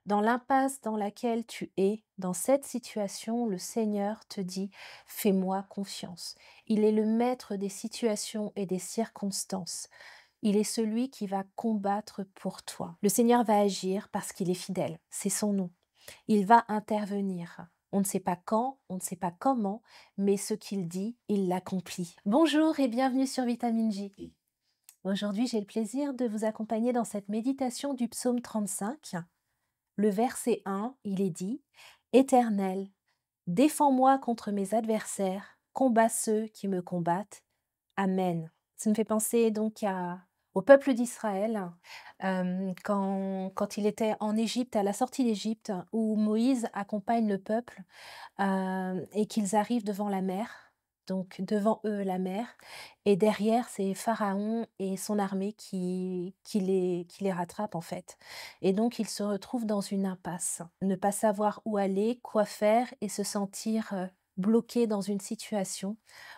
Dans l'impasse dans laquelle tu es, dans cette situation, le Seigneur te dit: «Fais-moi confiance». Il est le maître des situations et des circonstances. Il est celui qui va combattre pour toi. Le Seigneur va agir parce qu'il est fidèle, c'est son nom. Il va intervenir. On ne sait pas quand, on ne sait pas comment, mais ce qu'il dit, il l'accomplit. Bonjour et bienvenue sur Vitamine J. Aujourd'hui, j'ai le plaisir de vous accompagner dans cette méditation du psaume 35. Le verset 1, il est dit: Éternel, défends-moi contre mes adversaires, combats ceux qui me combattent. Amen. Ça me fait penser donc au peuple d'Israël, quand il était en Égypte, à la sortie d'Égypte, où Moïse accompagne le peuple et qu'ils arrivent devant la mer, donc devant eux la mer, et derrière c'est Pharaon et son armée qui les rattrapent en fait. Et donc ils se retrouvent dans une impasse, ne pas savoir où aller, quoi faire et se sentir bloqués dans une situation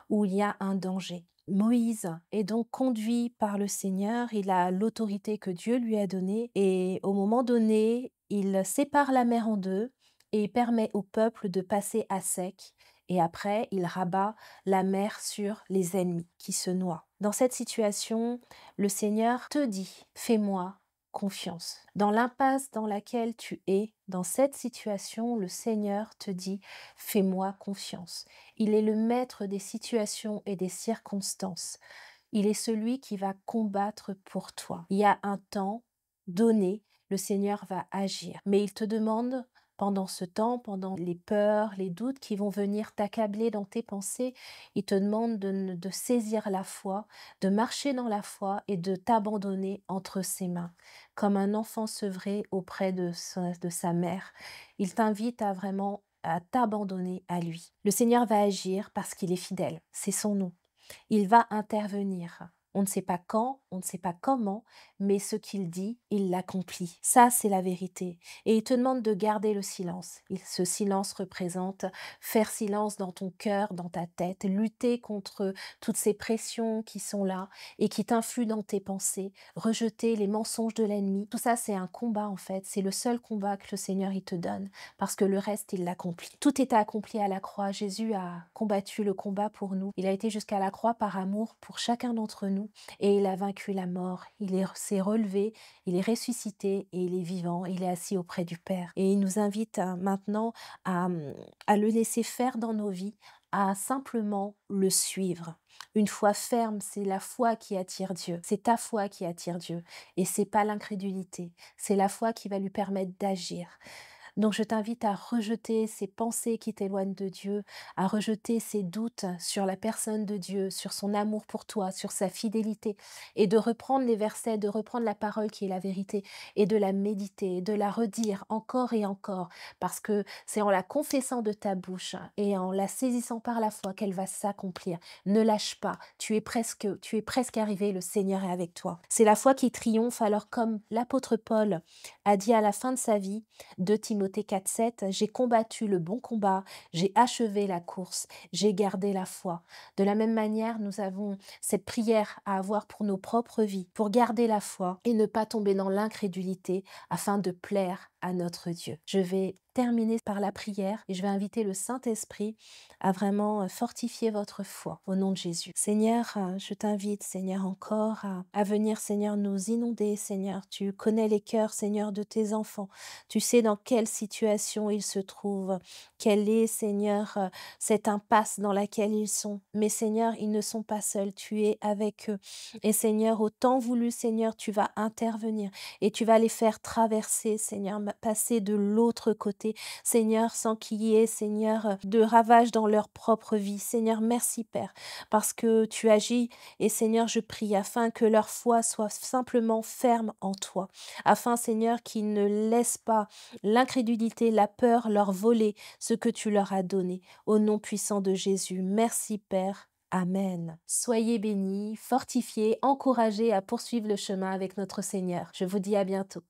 où il y a un danger. Moïse est donc conduit par le Seigneur, il a l'autorité que Dieu lui a donnée et au moment donné, il sépare la mer en deux et permet au peuple de passer à sec et après il rabat la mer sur les ennemis qui se noient. Dans cette situation, le Seigneur te dit: «Fais-moi confiance». Dans l'impasse dans laquelle tu es, dans cette situation, le Seigneur te dit: «Fais-moi confiance». Il est le maître des situations et des circonstances. Il est celui qui va combattre pour toi. Il y a un temps donné, le Seigneur va agir. Mais il te demande, pendant ce temps, pendant les peurs, les doutes qui vont venir t'accabler dans tes pensées, il te demande de saisir la foi, de marcher dans la foi et de t'abandonner entre ses mains, comme un enfant sevré auprès de sa mère. Il t'invite à vraiment à t'abandonner à lui. Le Seigneur va agir parce qu'il est fidèle, c'est son nom. Il va intervenir. On ne sait pas quand, on ne sait pas comment, mais ce qu'il dit, il l'accomplit. Ça, c'est la vérité. Et il te demande de garder le silence. Ce silence représente faire silence dans ton cœur, dans ta tête, lutter contre toutes ces pressions qui sont là et qui t'influent dans tes pensées, rejeter les mensonges de l'ennemi. Tout ça, c'est un combat en fait. C'est le seul combat que le Seigneur il te donne parce que le reste, il l'accomplit. Tout est accompli à la croix. Jésus a combattu le combat pour nous. Il a été jusqu'à la croix par amour pour chacun d'entre nous et il a vaincu la mort. S'est relevé, il est ressuscité et il est vivant. Il est assis auprès du Père. Et il nous invite maintenant à le laisser faire dans nos vies, à simplement le suivre. Une foi ferme, c'est la foi qui attire Dieu. C'est ta foi qui attire Dieu. Et c'est pas l'incrédulité. C'est la foi qui va lui permettre d'agir. Donc je t'invite à rejeter ces pensées qui t'éloignent de Dieu, à rejeter ces doutes sur la personne de Dieu, sur son amour pour toi, sur sa fidélité, et de reprendre les versets, de reprendre la parole qui est la vérité, et de la méditer, de la redire encore et encore, parce que c'est en la confessant de ta bouche et en la saisissant par la foi qu'elle va s'accomplir. Ne lâche pas, tu es presque arrivé, le Seigneur est avec toi. C'est la foi qui triomphe, alors comme l'apôtre Paul a dit à la fin de sa vie, 2 Timothée 4,7, j'ai combattu le bon combat, j'ai achevé la course, j'ai gardé la foi. De la même manière, nous avons cette prière à avoir pour nos propres vies, pour garder la foi et ne pas tomber dans l'incrédulité afin de plaire à notre Dieu. Je vais terminer par la prière et je vais inviter le Saint-Esprit à vraiment fortifier votre foi au nom de Jésus. Seigneur, je t'invite, Seigneur, encore à venir, Seigneur, nous inonder, Seigneur. Tu connais les cœurs, Seigneur, de tes enfants. Tu sais dans quelle situation ils se trouvent, quelle est, Seigneur, cette impasse dans laquelle ils sont. Mais Seigneur, ils ne sont pas seuls, tu es avec eux. Et Seigneur, au temps voulu, Seigneur, tu vas intervenir et tu vas les faire traverser, Seigneur, passer de l'autre côté, Seigneur, sans qu'il y ait, Seigneur, de ravages dans leur propre vie. Seigneur, merci Père, parce que tu agis et Seigneur, je prie afin que leur foi soit simplement ferme en toi, afin, Seigneur, qu'ils ne laissent pas l'incrédulité, la peur leur voler ce que tu leur as donné. Au nom puissant de Jésus, merci Père. Amen. Soyez bénis, fortifiés, encouragés à poursuivre le chemin avec notre Seigneur. Je vous dis à bientôt.